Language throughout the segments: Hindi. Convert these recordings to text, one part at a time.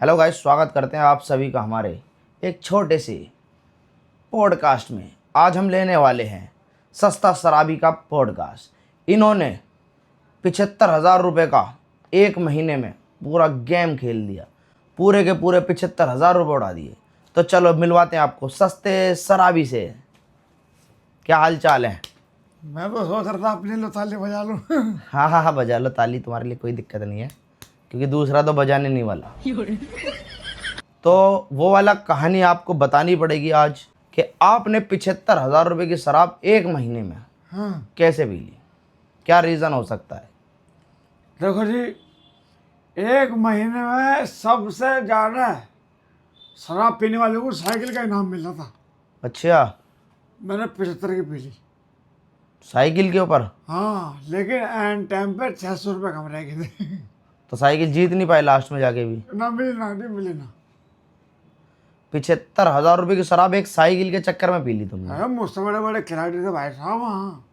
हेलो गाइस, स्वागत करते हैं आप सभी का हमारे एक छोटे से पॉडकास्ट में। आज हम लेने वाले हैं सस्ता शराबी का पॉडकास्ट। इन्होंने 75,000 रुपये का एक महीने में पूरा गेम खेल दिया, पूरे के पूरे 75,000 रुपये उड़ा दिए। तो चलो मिलवाते हैं आपको सस्ते शराबी से। क्या हाल चाल है? मैं तो सोच रहा था अपने लो ताली बजा लूं। हाँ हाँ हाँ, बजा लो ताली, तुम्हारे लिए कोई दिक्कत नहीं है, क्योंकि दूसरा तो बजाने नहीं वाला। तो वो वाला कहानी आपको बतानी पड़ेगी आज कि आपने 75,000 रुपये की शराब एक महीने में हाँ कैसे पी ली। क्या रीज़न हो सकता है? देखो जी, एक महीने में सबसे ज़्यादा शराब पीने वालों को साइकिल का इनाम मिला था। अच्छा, मैंने 75 की पी ली। साइकिल के ऊपर? हाँ, लेकिन एंड टाइम पे 600 रुपये कम रह गए थे। तो साइकिल जीत नहीं पाए लास्ट में जाके भी? ना मिली ना, नहीं मिली ना। 75,000 रुपये की शराब एक साइकिल के चक्कर में पी ली तुमने? अरे मुझसे बड़े बड़े खिलाड़ी थे भाई साहब वहाँ।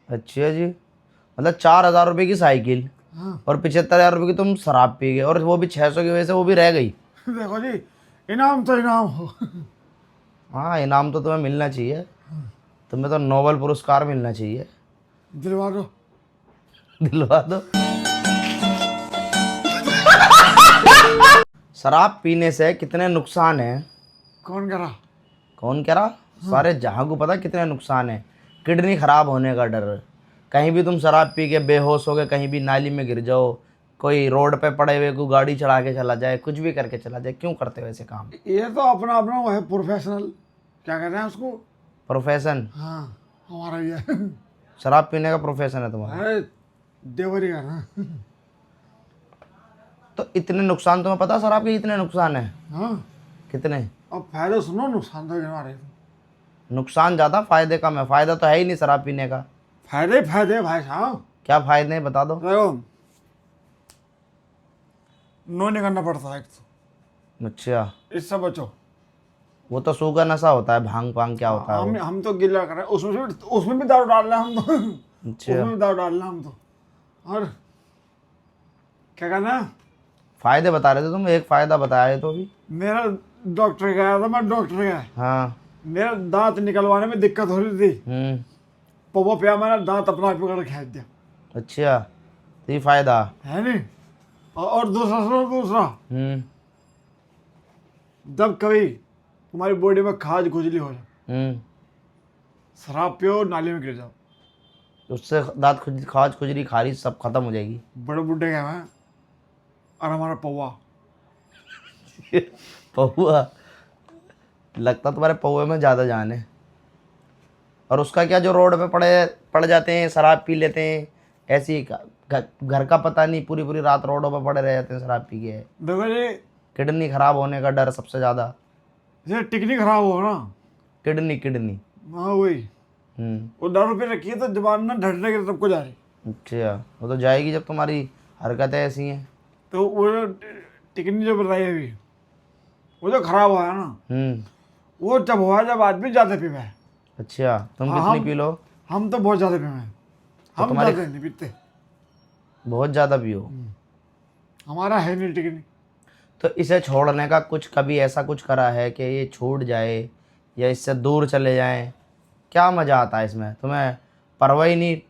अच्छा जी, मतलब 4,000 रुपये की साइकिल हाँ और 75,000 रुपये की तुम शराब पी गए, और वो भी 600 की वजह से वो भी रह गई। देखो जी, इनाम तो इनाम हो। हाँ, इनाम तो तुम्हें मिलना चाहिए, तुम्हें तो नोबेल पुरस्कार मिलना चाहिए। दिलवा दो। दिलवा दो। शराब पीने से कितने नुकसान हैं? कौन करा? कौन कह रहा? सारे जहां को पता कितने नुकसान है। किडनी खराब होने का डर, कहीं भी तुम शराब पी के बेहोश हो गए, कहीं भी नाली में गिर जाओ, कोई रोड पे पड़े हुए को गाड़ी चढ़ा के चला जाए, कुछ भी करके चला जाए। क्यों करते हो ऐसे काम? ये तो अपना अपना वो है प्रोफेशनल, क्या कहते हैं उसको? प्रोफेशन? हाँ, हमारा ये शराब पीने का प्रोफेशन है तुम्हारा? अरे देवरी का ना। तो इतने नुकसान तुम्हें पता शराब के इतने नुकसान है? हाँ, कितने? अब फायदा सुनो, नुकसान तो गिनवा रहे थे। नुकसान ज़्यादा, फायदे कम है। फायदा तो है ही नहीं शराब पीने का। फायदे फायदे भाई साहब। क्या फायदे हैं बता दो। देखो, नो नहीं करना पड़ता है एक तो, अच्छा, इससे बचो। वो तो सूखा नशा होता है, भांग पांग क्या होता है वो? हम तो गिला कर रहे हैं, उसमें भी दारू डाल रहे हैं हम तो। अच्छा, उसमें भी दारू डाल रहे हैं हम तो। और क्या कहना है? फायदे बता रहे थे तुम, एक फायदा बताया है तो भी। मेरा डॉक्टर गया था, मैं डॉक्टर गया, हाँ। मेरा दांत निकलवाने में दिक्कत हो रही थी। पवा पिया, मैंने दांत अपना पकड़ के खींच दिया। अच्छा, तो ये फायदा है नहीं। और दूसरा सुनो, दूसरा, हम्म जब कभी तुम्हारी बॉडी में खाज खुजली हो जाए, हम्म शराब पियो, नाली में गिर जाओ, उससे दांत खाज खुजली खारिश सब खत्म हो जाएगी। बड़े बुड्ढे गए हैं। और हमारा पौवा, पौआ? लगता तुम्हारे पौए में ज़्यादा जान है। और उसका क्या, जो रोड पे पड़ जाते हैं, शराब पी लेते हैं, ऐसे ही घर का पता नहीं, पूरी पूरी रात रोडों पे पड़े रह जाते हैं शराब पी के। देखो जी, किडनी खराब होने का डर सबसे ज़्यादा। जैसे टिकनी खराब हो ना, किडनी। हाँ वही, वो दारू पे रखी है तो जबान ना ढटने के सबको जा रही। अच्छा, वो तो जाएगी जब तुम्हारी हरकतें ऐसी हैं। तो वो जो टिकनी जो बताई अभी, वो जो खराब हुआ है ना, वो जब हुआ जब आदमी ज़्यादा पीवा है। अच्छा, तुम हाँ, कितनी पी लो? हम तो बहुत ज़्यादा पीवे हैं। हम तुम्हारे- ज़्यादा नहीं पीते, बहुत ज़्यादा पियो? हमारा है नहीं टिकनी। तो इसे छोड़ने का कुछ कभी ऐसा कुछ करा है कि ये छूट जाए या इससे दूर चले जाएं? क्या मज़ा आता है इसमें? तुम्हें परवाह ही नहीं,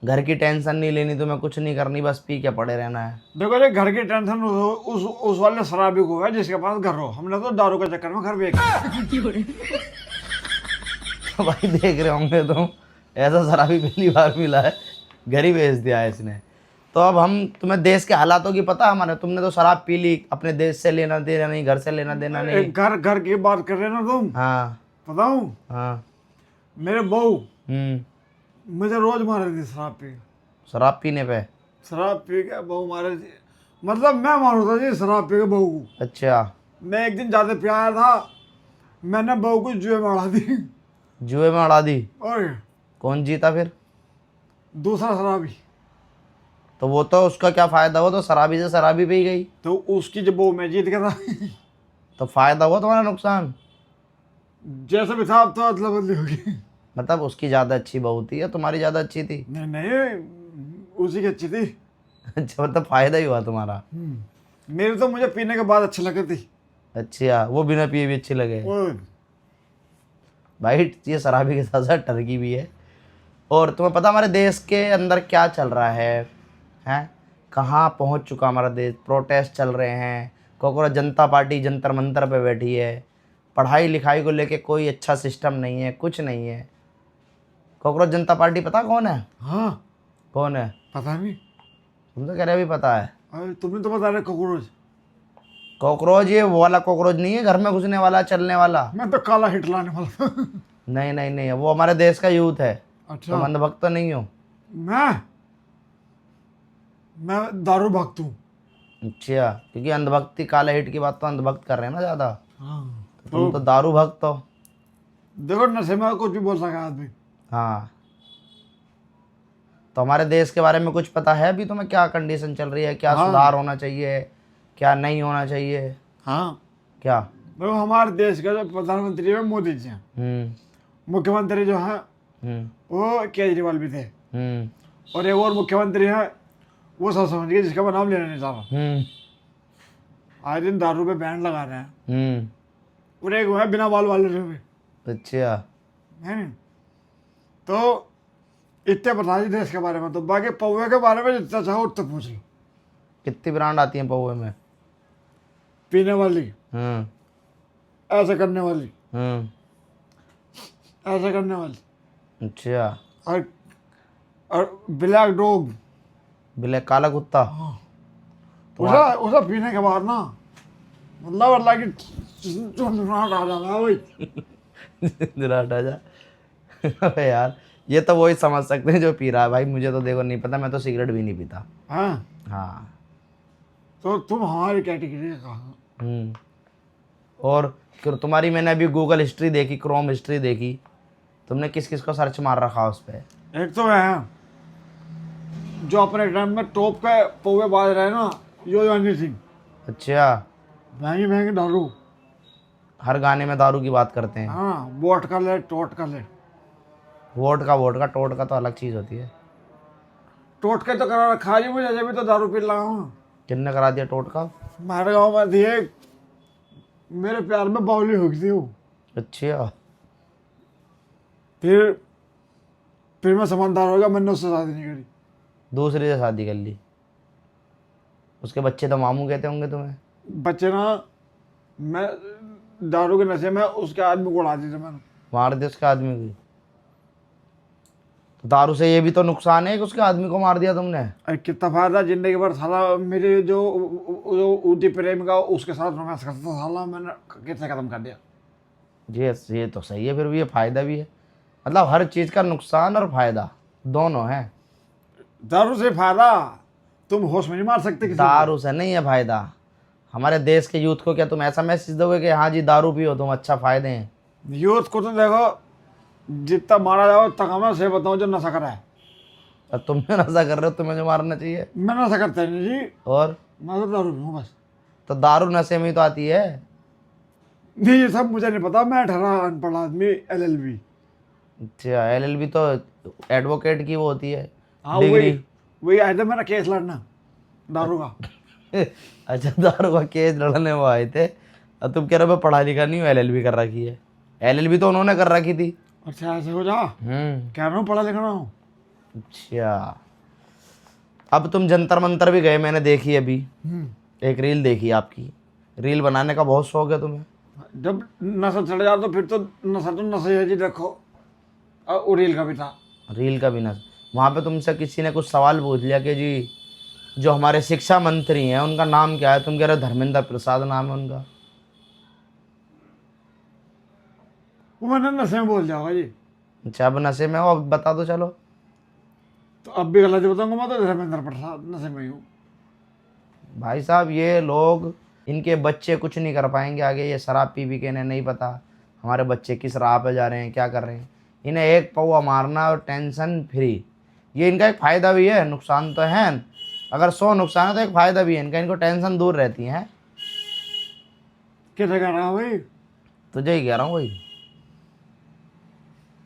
घर की टेंशन नहीं लेनी, तुम्हें कुछ नहीं करनी, बस पी के पड़े रहना है। देखो ये घर की टेंशन उस वाले शराबी को है जिसके पास घर हो। हमने तो दारू के चक्कर में घर बेच तो भाई देख रहे होंगे तुम, ऐसा शराबी पहली बार मिला है, घर ही बेच दिया है इसने। तो अब हम, तुम्हें देश के हालातों की पता हमारे, तुमने तो शराब पी ली, अपने देश से लेना देना नहीं, घर से लेना देना नहीं। एक घर की बात कर रहे ना तुम। हाँ बताऊं, हाँ। मेरे बहू मुझे रोज मार रही थी शराब पी के। शराब पीने पे? शराब पी के बहू मार रही थी, मतलब मैं मारू था जी शराब पी के बहू को। अच्छा, मैं एक दिन ज़्यादा पिया था, मैंने बहू को जुए में अड़ा दी। जुए में अड़ा दी? और कौन जीता फिर? दूसरा शराबी। तो वो तो उसका क्या फ़ायदा हुआ, तो शराबी से शराबी पी गई। तो उसकी जब बहू मैं जीत गया था। तो फ़ायदा हुआ तुम्हारा नुकसान? जैसे भी था, अब तो अदला बदली होगी। मतलब उसकी ज़्यादा अच्छी बहू थी या तुम्हारी ज़्यादा अच्छी थी? नहीं नहीं, उसी की अच्छी थी। अच्छा, मतलब फ़ायदा ही हुआ तुम्हारा। मेरे तो मुझे पीने के बाद अच्छी लगी थी। अच्छा, वो बिना पिए भी अच्छी लगे। ओए, भाई ये शराबी के साथ साथ टर्की भी है। और तुम्हें पता हमारे देश के अंदर क्या चल रहा है? हैं, कहाँ पहुँच चुका हमारा देश? प्रोटेस्ट चल रहे हैं, कोकरोच जनता पार्टी जंतर मंतर पे बैठी है, पढ़ाई लिखाई को लेके कोई अच्छा सिस्टम नहीं है, कुछ नहीं है। कोकरोच जनता पार्टी पता कौन है? हाँ कौन है? पता नहीं। तुम तो कह रहे अभी पता है। अरे तुमने तो बता रहे कॉकरोच। कॉकरोच ये वो वाला कॉकरोच नहीं है, घर में घुसने वाला, चलने वाला। मैं तो काला हिट लाने वाला। नहीं नहीं नहीं, वो हमारे देश का यूथ है। अच्छा, तुम अंधभक्त तो नहीं हो? मैं दारू भक्त हूँ। अच्छा, क्योंकि अंधभक्ति काले हिट की बात तो अंधभक्त कर रहे हैं ना ज़्यादा। हाँ तुम तो दारू भक्त हो। देखो, नशे में कुछ भी बोल सका आदमी। हाँ, तो हमारे देश के बारे में कुछ पता है अभी तुम्हें? क्या कंडीशन चल रही है, क्या हाँ। सुधार होना चाहिए, क्या नहीं होना चाहिए? हाँ, क्या? देखो हमारे देश का जो प्रधानमंत्री है मोदी जी हैं, मुख्यमंत्री जो हैं हम्म वो केजरीवाल भी थे, हम्म और एक और मुख्यमंत्री हैं वो सब समझ गए, जिसका मैं नाम लेना नहीं चाह रहा। हम्म आए दिन दारू पे बैन लगा रहे हैं, हम्म और एक वो है बिना बाल वाले पे, अच्छा, है नहीं? तो इतने बता दी देश के बारे में, तो बाकी पौवे के बारे में जितना चाहो उतना पूछ लो। कितनी ब्रांड आती है पौवे में? पीने वाली, हम्म ऐसे करने वाली, हम्म ऐसे करने वाली, अच्छा, और ब्लैक डॉग, ब्लैक काला कुत्ता। उसे उसे पीने के बाद ना मतलब अल्लाह की चुनचुनाहट आ जाता है भाई। विराट राजा। अबे यार, ये तो वही समझ सकते हैं जो पी रहा है भाई। मुझे तो देखो नहीं पता, मैं तो सिगरेट भी नहीं पीता। हाँ, हाँ। तो तुम हमारी कैटेगरी का कहा। और तुम्हारी मैंने अभी गूगल हिस्ट्री देखी, क्रोम हिस्ट्री देखी। तुमने किस किस को सर्च मार रखा उस पर? एक तो है जो अपने टाइम में टॉप के पौवे बाज रहे हैं ना, यो यानी सिंह, अच्छा, महंगी महंगी दारू। हर गाने में दारू की बात करते हैं। हाँ, बोट का ले, टोट का ले। वोट का टोट का तो अलग चीज़ होती है। टोट के तो करा रखा जी मुझे, जब भी तो दारू पी रहा हूँ। किसने करा दिया टोट का? हमारे गाँव में थी एक, मेरे प्यार में बावली हो गई थी वो। अच्छा, फिर मैं समझदार हो गया, मैंने उससे शादी नहीं करी। दूसरी से शादी कर ली? उसके बच्चे तो मामू कहते होंगे तुम्हें। बच्चे ना, मैं दारू के नशे में उसके आदमी को उड़ा दी थी मैंने। मार दे उसके आदमी को? तो दारू से ये भी तो नुकसान है कि उसके आदमी को मार दिया तुमने। अरे कितना फायदा, जिंदगी भर साला मेरे जो ऊटी प्रेमिका उसके साथ रोमांस करता था, साला मैंने कैसे खत्म कर दिया। ये तो सही है, फिर भी ये फायदा भी है। मतलब हर चीज़ का नुकसान और फायदा दोनों है। दारू से फायदा, तुम होश में नहीं मार सकते किसी को। दारू से नहीं है फायदा। हमारे देश के यूथ को क्या तुम ऐसा मैसेज दोगे कि हाँ जी दारू पियो तुम, अच्छा फायदे हैं? यूथ को तो देखो, जितना मारा जाओ उतना कम है। से बताओ जो नशा करा है। और तुम जो नशा कर रहे हो तुम्हें जो मारना चाहिए। मैं नशा करता नहीं जी, और मैं तो दारू पीऊँ बस। तो दारू नशे में ही तो आती है। नहीं, ये सब मुझे नहीं पता, मैं ठहरा अनपढ़ आदमी, LLB। अच्छा, LLB तो एडवोकेट की वो होती है, हाँ, डिग्री। वही आया था मेरा केस लड़ना दारू का। अच्छा, दारू का केस लड़ने वो आए थे। और तुम कह रहे हो मैं पढ़ा लिखा नहीं हूँ, LLB कर रखी है। LLB तो उन्होंने कर रखी थी। अच्छा, ऐसे हो जा, कह रहा हूँ पढ़ा लिखा हूँ। अच्छा, अब तुम जंतर मंतर भी गए, मैंने देखी अभी एक रील देखी आपकी। रील बनाने का बहुत शौक है तुम्हें? जब नशा चढ़ जाए तो फिर तो नशा है जी। देखो, और रील का भी था। रील का भी ना, वहाँ पे तुमसे किसी ने कुछ सवाल पूछ लिया कि जी जो हमारे शिक्षा मंत्री हैं उनका नाम क्या है? तुम कह रहे हो धर्मेंद्र प्रसाद नाम है उनका। वो मैंने नशे में बोल जाओगा जी। अच्छा, अब नशे में हो, अब बता दो चलो। तो अब भी गलत बताऊंगा, मैं तो धर्मेंद्र प्रसाद नशे में ही हूँ। भाई साहब, ये लोग, इनके बच्चे कुछ नहीं कर पाएंगे आगे। ये शराब पी पी के इन्हें नहीं पता हमारे बच्चे किस राह पे जा रहे हैं, क्या कर रहे हैं। इन्हें एक पौवा मारना और टेंशन फ्री। ये इनका एक फ़ायदा भी है, नुकसान तो है। अगर 100 नुकसान है तो एक फ़ायदा भी है इनका, इनको टेंशन दूर रहती है। कैसे कर रहा हूँ भाई? तुझे ही कह रहा हूँ भाई,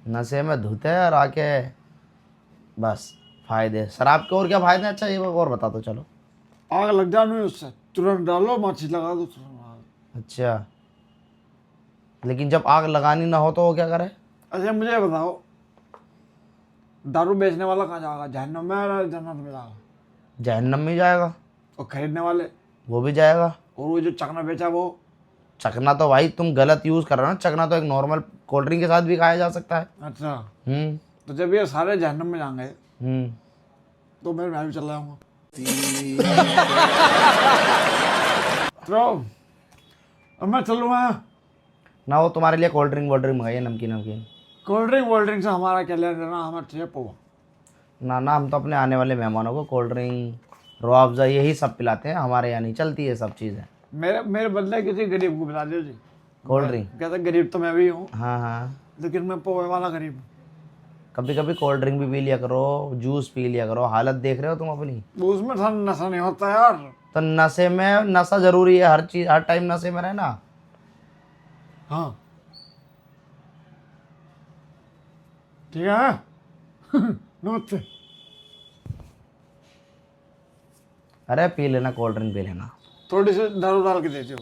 नशे में धुते हैं और आके बस फायदे। शराब के और क्या फ़ायदे हैं? अच्छा, ये और बता दो चलो। आग लग जाने उससे, तुरंत डालो, माचिस लगा दो, तुरंत लगा दो। अच्छा, लेकिन जब आग लगानी ना हो तो वो क्या करे? अच्छा मुझे ये बताओ, दारू बेचने वाला कहाँ जाएगा? जहन्नम में या जन्नत में जाएगा? जहन्नम में जाएगा। और खरीदने वाले वो भी जाएगा। और वो जो चकना बेचा वो? चखना तो भाई तुम गलत यूज़ कर रहे हो ना। चखना तो एक नॉर्मल कोल्ड ड्रिंक के साथ भी खाया जा सकता है। अच्छा, हम्म। तो जब ये सारे जहन्नम में जाएंगे हम्म। तो मैं भी चला जाऊंगा। तो अब मैं चलूँगा। ना वो तुम्हारे लिए कोल्ड ड्रिंक मंगाइए, नमकीन नमकीन। कोल्ड ड्रिंक से हमारा क्या लेना देना, हमें चाहिए पोहा। ना ना, हम तो अपने आने वाले मेहमानों को कोल्ड ड्रिंक, रुआ अफ़ज़ा यही सब पिलाते हैं। हमारे यहाँ नहीं चलती ये सब चीज़ें। मेरे मेरे बदले किसी गरीब को पिला दो जी कोल्ड ड्रिंक। कहते गरीब तो मैं भी हूँ, हाँ हाँ, लेकिन मैं पोहे वाला गरीब हूँ। कभी कभी कोल्ड ड्रिंक भी पी लिया करो, जूस पी लिया करो। हालत देख रहे हो तुम अपनी। वो उसमें था नशा नहीं होता यार। तो नशे में, नशा जरूरी है, हर चीज़ हर टाइम नशे में रहना। हाँ ठीक है। नमस्ते। अरे पी लेना, कोल्ड ड्रिंक पी लेना। थोड़ी सी दारू डाल के देते हो।